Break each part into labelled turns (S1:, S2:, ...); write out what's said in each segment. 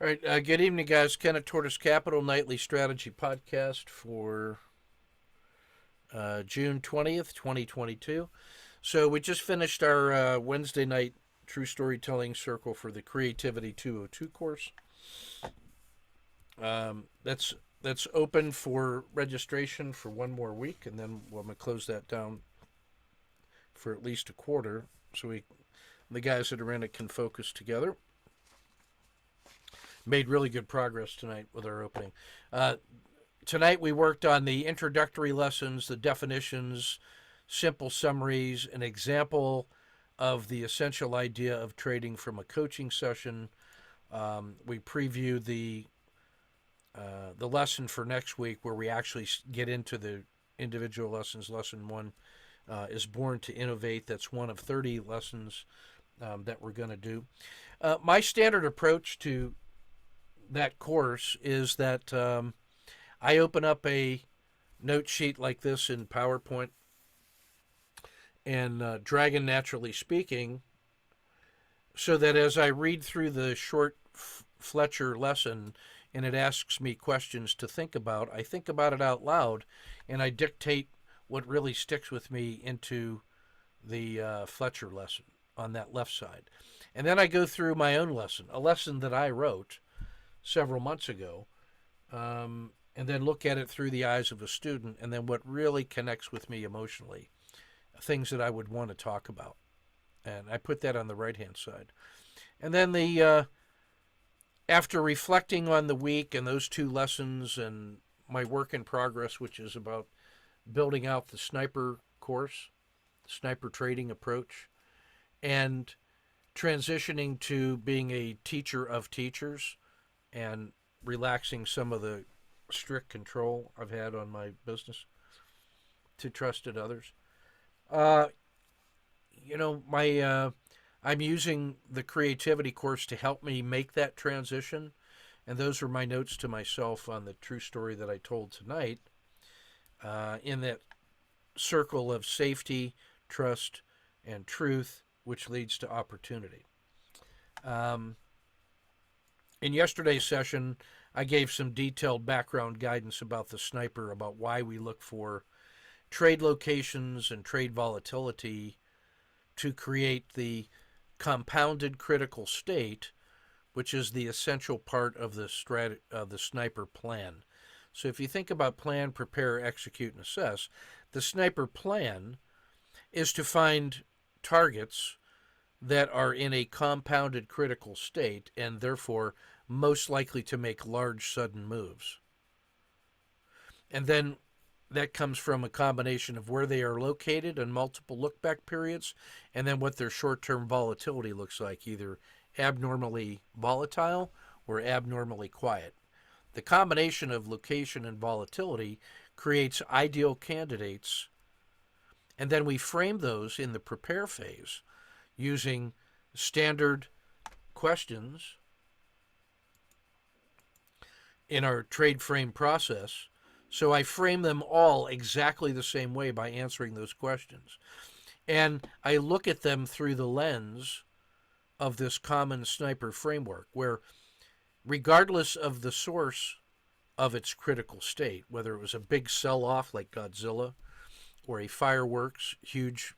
S1: All right, good evening, guys. Kenneth Tortoise Capital Nightly Strategy Podcast for June 20th, 2022. So we just finished our Wednesday night True Storytelling Circle for the Creativity 202 course. That's open for registration for one more week, and then we're going to close that down for at least a quarter, so the guys that are in it can focus together. Made really good progress tonight with our opening. Tonight we worked on the introductory lessons, the definitions, simple summaries, an example of the essential idea of trading from a coaching session. We previewed the lesson for next week, where we actually get into the individual lessons. Lesson 1 is Born to Innovate. That's one of 30 lessons that we're going to do. My standard approach to that course is that I open up a note sheet like this in PowerPoint, and Dragon Naturally Speaking, so that as I read through the short Fletcher lesson and it asks me questions to think about, I think about it out loud, and I dictate what really sticks with me into the Fletcher lesson on that left side. And then I go through my own lesson, a lesson that I wrote several months ago, and then look at it through the eyes of a student, and then what really connects with me emotionally, things that I would want to talk about. And I put that on the right-hand side. And then after reflecting on the week and those two lessons and my work in progress, which is about building out the sniper course, sniper trading approach, and transitioning to being a teacher of teachers, and relaxing some of the strict control I've had on my business to trusted others. I'm using the creativity course to help me make that transition, and those are my notes to myself on the true story that I told tonight, in that circle of safety, trust, and truth, which leads to opportunity. In yesterday's session, I gave some detailed background guidance about the sniper, about why we look for trade locations and trade volatility to create the compounded critical state, which is the essential part of the sniper plan. So if you think about plan, prepare, execute, and assess, the sniper plan is to find targets that are in a compounded critical state and therefore most likely to make large sudden moves. And then that comes from a combination of where they are located and multiple look-back periods, and then what their short-term volatility looks like, either abnormally volatile or abnormally quiet. The combination of location and volatility creates ideal candidates, and then we frame those in the prepare phase using standard questions in our trade frame process. So I frame them all exactly the same way by answering those questions. And I look at them through the lens of this common sniper framework, where regardless of the source of its critical state, whether it was a big sell-off like Godzilla, or a fireworks, huge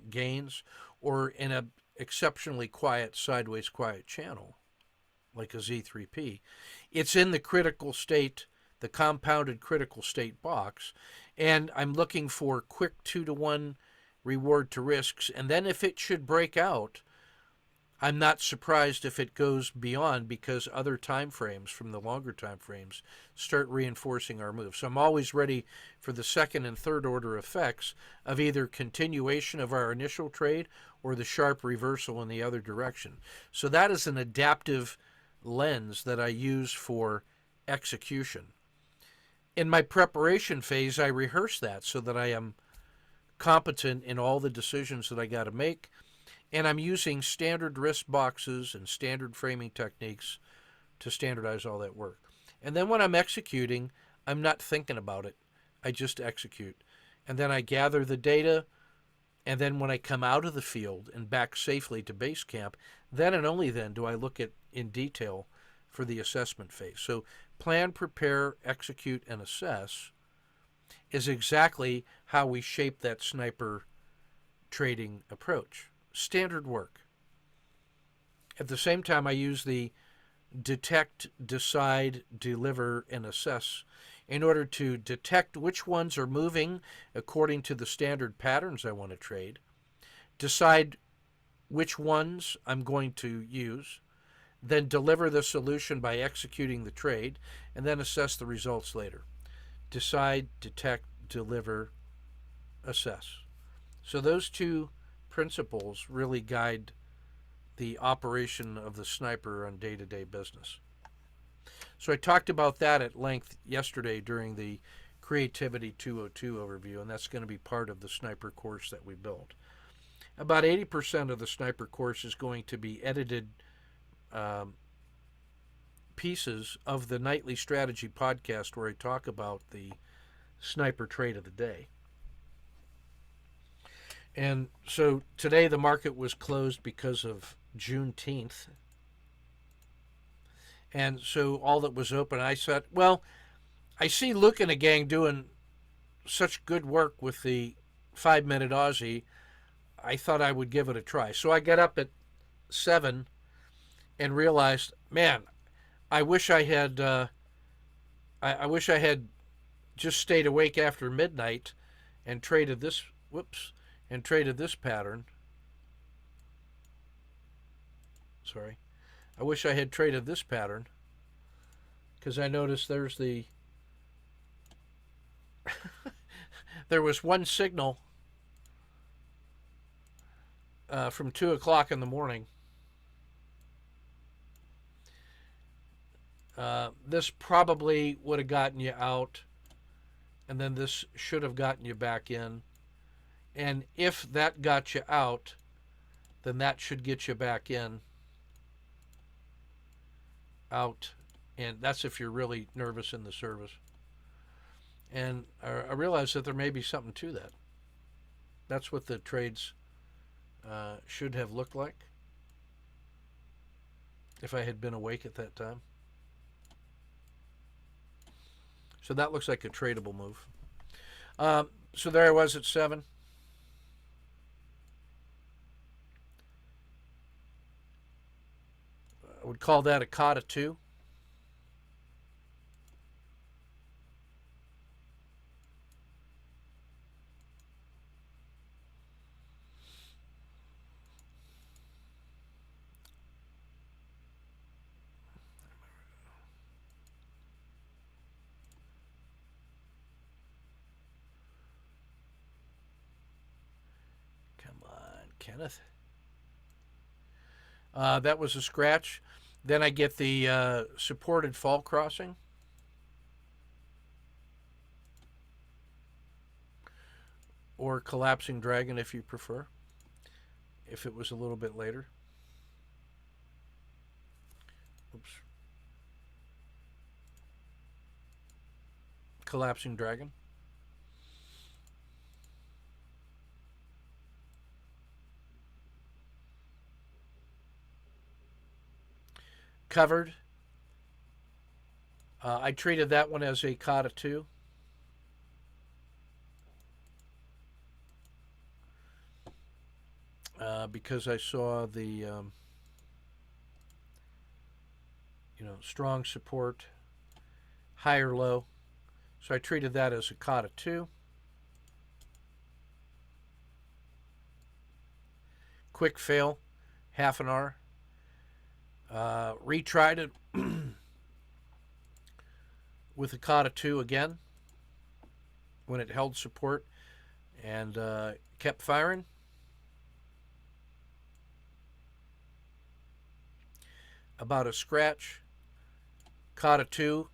S1: gains, or in an exceptionally quiet, sideways quiet channel, like a Z3P, it's in the critical state, the compounded critical state box, and I'm looking for quick 2-to-1 reward to risks, and then if it should break out, I'm not surprised if it goes beyond, because other time frames from the longer time frames start reinforcing our move. So I'm always ready for the second and third order effects of either continuation of our initial trade or the sharp reversal in the other direction. So that is an adaptive lens that I use for execution. In my preparation phase, I rehearse that so that I am competent in all the decisions that I got to make, and I'm using standard risk boxes and standard framing techniques to standardize all that work. And then when I'm executing, I'm not thinking about it. I just execute. And then I gather the data, and then when I come out of the field and back safely to base camp, then and only then do I look at in detail for the assessment phase. So plan, prepare, execute, and assess is exactly how we shape that sniper trading approach. Standard work. At the same time, I use the detect, decide, deliver, and assess in order to detect which ones are moving according to the standard patterns I want to trade, decide which ones I'm going to use, then deliver the solution by executing the trade, and then assess the results later. Decide, detect, deliver, assess. So those two principles really guide the operation of the sniper on day-to-day business. So I talked about that at length yesterday during the Creativity 202 overview, and that's going to be part of the sniper course that we built. About 80% of the sniper course is going to be edited pieces of the nightly strategy podcast where I talk about the sniper trade of the day. And so today the market was closed because of Juneteenth. And so all that was open, I said, well, I see Luke and the gang doing such good work with the 5-minute Aussie. I thought I would give it a try. So I got up at 7 and realized, man, I wish I had I wish I had just stayed awake after midnight and traded this pattern. Sorry. I wish I had traded this pattern because I noticed there's the there was one signal from 2 o'clock in the morning. This probably would have gotten you out, and then this should have gotten you back in. And if that got you out, then that should get you back in, out, and that's if you're really nervous in the service. And I realized that there may be something to that. That's what the trades should have looked like if I had been awake at that time. So that looks like a tradable move. So there I was at 7. I would call that a COTA 2. Come on, Kenneth. That was a scratch. Then I get the supported fall crossing. Or collapsing dragon if you prefer, if it was a little bit later. Oops. Collapsing dragon. Covered. I treated that one as a COTA 2. Because I saw the strong support, higher low. So I treated that as a COTA 2. Quick fail, half an hour. Retried it with a COTA 2 again when it held support and kept firing. About a scratch, COTA 2.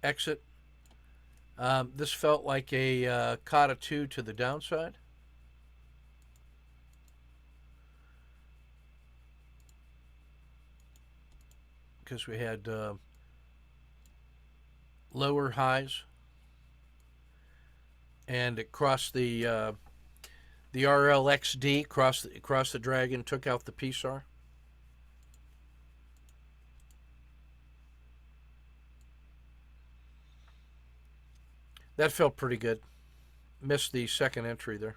S1: Exit. This felt like a COTA 2 to the downside. Because we had lower highs and it crossed the RLXD, crossed the dragon, took out the PSAR. That felt pretty good. Missed the second entry there.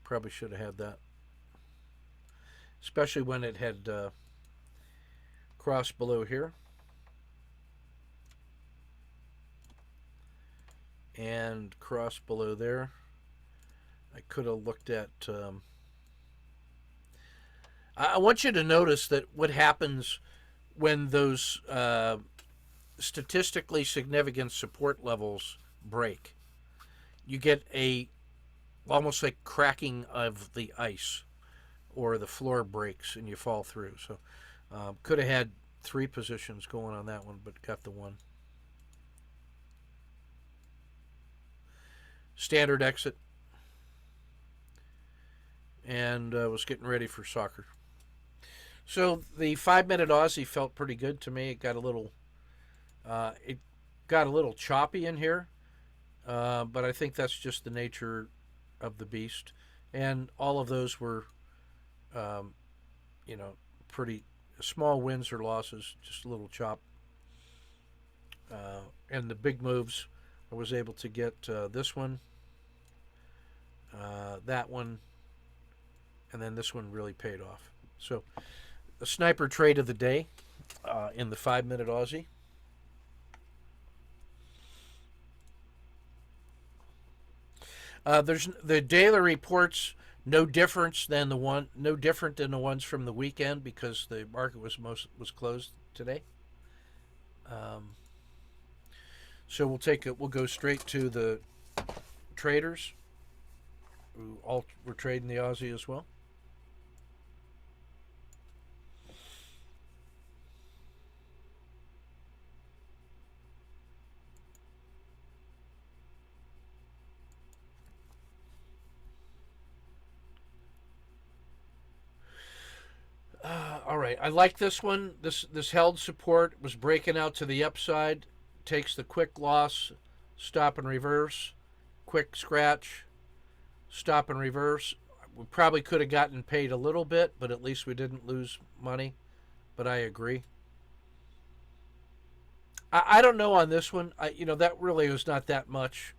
S1: Probably should have had that, especially when it had crossed below here and crossed below there. I could have looked at. I want you to notice that what happens when those statistically significant support levels break. You get a almost like cracking of the ice, or the floor breaks and you fall through. So could have had three positions going on that one, but got the one. Standard exit, and was getting ready for soccer. So the 5-minute Aussie felt pretty good to me. It got a little choppy in here, but I think that's just the nature of the beast. And all of those were, you know, pretty small wins or losses, just a little chop. And the big moves, I was able to get this one, that one, and then this one really paid off. So, a sniper trade of the day in the 5-minute Aussie. There's the daily reports no different than the ones from the weekend because the market was closed today. So we'll go straight to the traders who all were trading the Aussie as well. All right, I like this one. This held support, was breaking out to the upside. Takes the quick loss, stop and reverse, quick scratch, stop and reverse. We probably could have gotten paid a little bit, but at least we didn't lose money. But I agree. I don't know on this one. That really was not that much.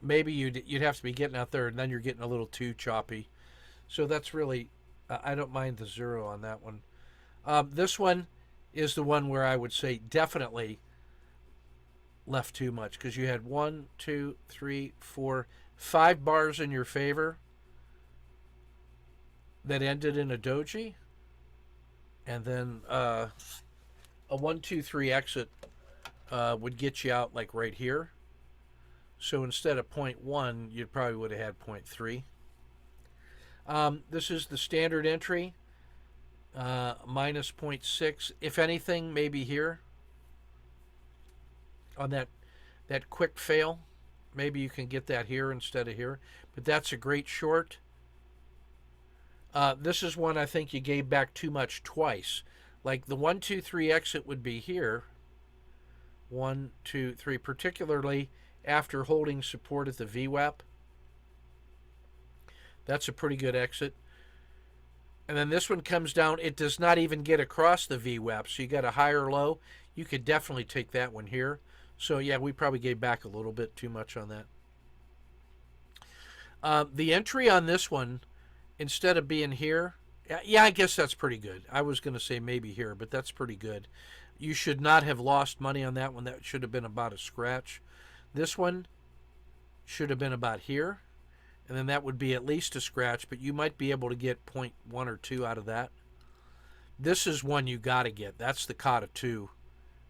S1: Maybe you'd have to be getting out there, and then you're getting a little too choppy. So that's really, I don't mind the zero on that one. This one is the one where I would say definitely left too much because you had 1, 2, 3, 4, 5 bars in your favor that ended in a doji, and then a 1, 2, 3 exit would get you out like right here. So instead of 0.1, you probably would have had 0.3. This is the standard entry, minus 0.6. If anything, maybe here on that quick fail. Maybe you can get that here instead of here. But that's a great short. This is one I think you gave back too much twice. Like the 1, 2, 3 exit would be here. 1, 2, 3, particularly after holding support at the VWAP. That's a pretty good exit. And then this one comes down. It does not even get across the VWAP, so you got a higher low. You could definitely take that one here. So, yeah, we probably gave back a little bit too much on that. The entry on this one, instead of being here, yeah, I guess that's pretty good. I was going to say maybe here, but that's pretty good. You should not have lost money on that one. That should have been about a scratch. This one should have been about here, and then that would be at least a scratch, but you might be able to get 0.1 or 2 out of that. This is one you got to get. That's the Kata 2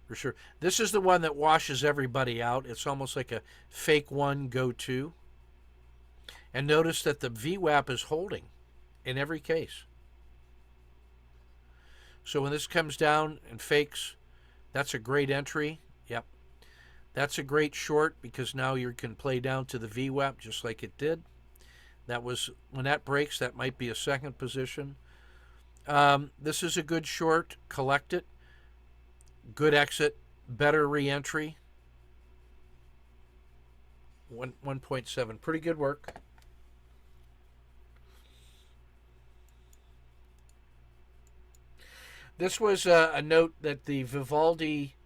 S1: for sure. This is the one that washes everybody out. It's almost like a fake 1, go 2. And notice that the VWAP is holding in every case. So when this comes down and fakes, that's a great entry. Yep. That's a great short because now you can play down to the VWAP just like it did. That was, when that breaks, that might be a second position. This is a good short. Collect it. Good exit. Better re-entry. 1.7. Pretty good work. This was a note that the Vivaldi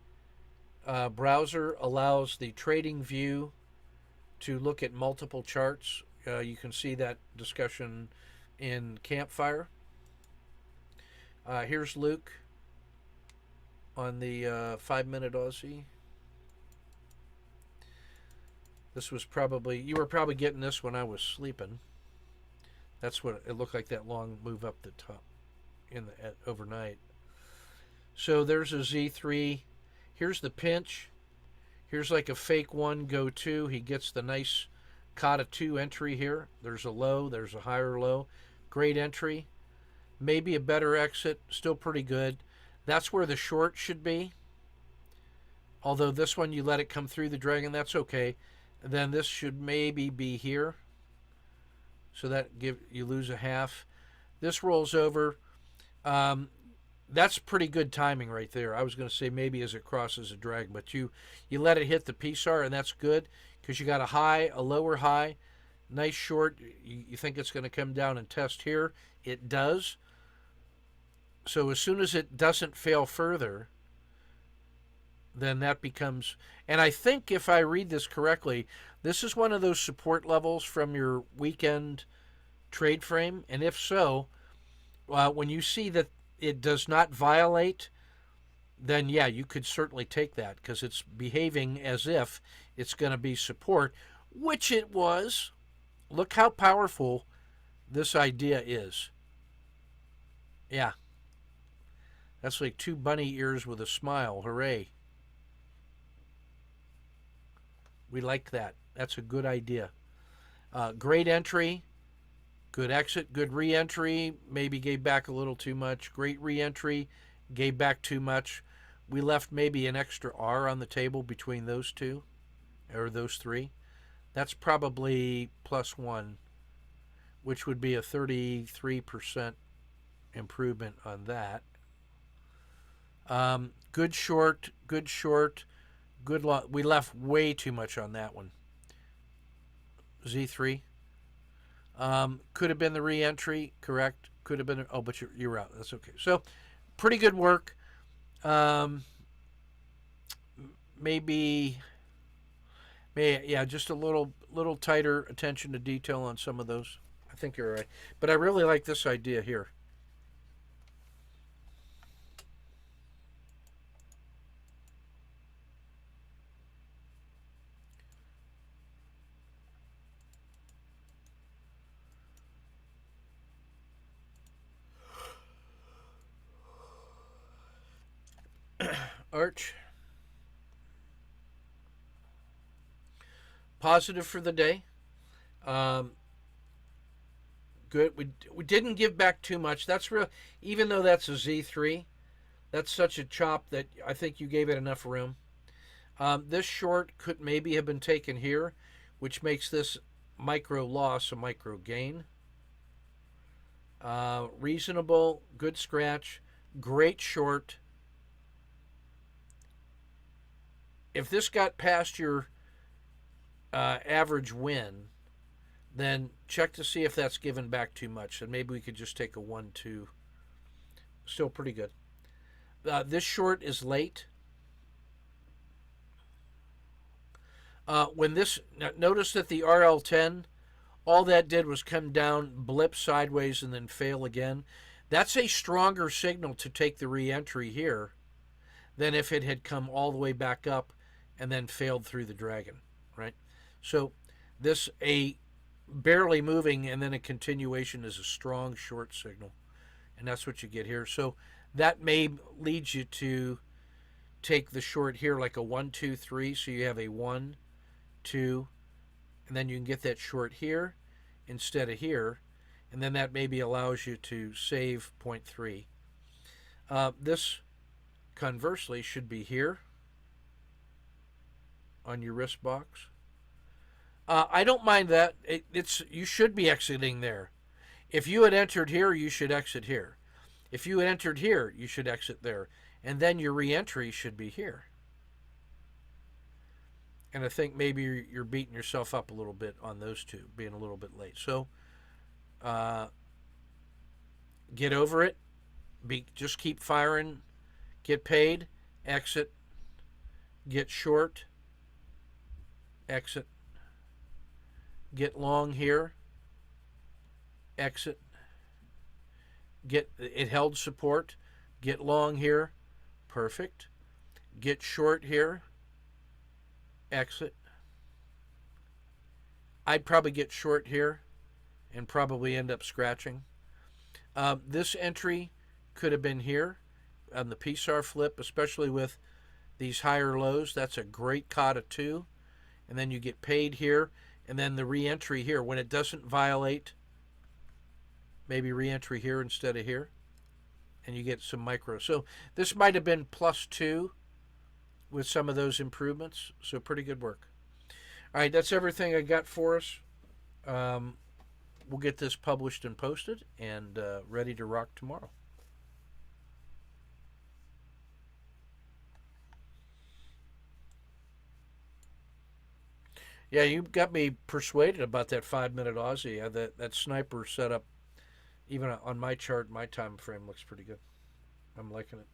S1: browser allows the trading view to look at multiple charts. You can see that discussion in Campfire. Here's Luke on the 5-minute Aussie. This was probably, you were probably getting this when I was sleeping. That's what it looked like, that long move up the top overnight. So there's a Z3. Here's the pinch. Here's like a fake 1, go 2. He gets the nice Kata 2 entry here. There's a low. There's a higher low. Great entry. Maybe a better exit. Still pretty good. That's where the short should be. Although this one, you let it come through the dragon. That's okay. And then this should maybe be here. So that you lose a half. This rolls over. That's pretty good timing right there. I was going to say maybe as it crosses a drag, but you let it hit the PSAR, and that's good because you got a high, a lower high, nice short. You think it's going to come down and test here. It does. So as soon as it doesn't fail further, then that becomes, and I think if I read this correctly, this is one of those support levels from your weekend trade frame. And if so, when you see that it does not violate, then yeah, you could certainly take that because it's behaving as if it's going to be support, which it was. Look how powerful this idea is. Yeah. That's like 2 bunny ears with a smile. Hooray. We like that. That's a good idea. Great entry. Good exit, good re-entry, maybe gave back a little too much. Great re-entry, gave back too much. We left maybe an extra R on the table between those two, or those three. That's probably +1, which would be a 33% improvement on that. Good short, good long. We left way too much on that one. Z3. Could have been the re-entry, correct? Could have been, oh, but you're out. That's okay. So, pretty good work. Maybe, yeah, just a little tighter attention to detail on some of those. I think you're right. But I really like this idea here. Arch. Positive for the day. Good. We didn't give back too much. That's real. Even though that's a Z3, that's such a chop that I think you gave it enough room. This short could maybe have been taken here, which makes this micro loss a micro gain. Reasonable, good scratch, great short. If this got past your average win, then check to see if that's given back too much. And maybe we could just take a 1-2. Still pretty good. This short is late. Notice that the RL10, all that did was come down, blip sideways, and then fail again. That's a stronger signal to take the re-entry here than if it had come all the way back up and then failed through the dragon, right? So this, a barely moving and then a continuation, is a strong short signal, and that's what you get here. So that may lead you to take the short here like a 1, 2, 3, so you have a 1, 2, and then you can get that short here instead of here, and then that maybe allows you to save 0.3. This conversely should be here on your wrist box. I don't mind that. You should be exiting there. If you had entered here, you should exit here. If you had entered here, you should exit there. And then your re-entry should be here. And I think maybe you're beating yourself up a little bit on those two, being a little bit late. So uh, get over it. Just keep firing. Get paid. Exit. Get short. Exit. Get long here. Exit. Get it held support. Get long here. Perfect. Get short here. Exit. I'd probably get short here and probably end up scratching. This entry could have been here on the PSAR flip, especially with these higher lows. That's a great kata 2. And then you get paid here. And then the re-entry here, when it doesn't violate, maybe re-entry here instead of here. And you get some micro. So this might have been +2 with some of those improvements. So pretty good work. All right, that's everything I got for us. We'll get this published and posted and ready to rock tomorrow. Yeah, you got me persuaded about that 5-minute Aussie. That sniper setup, even on my chart, my time frame looks pretty good. I'm liking it.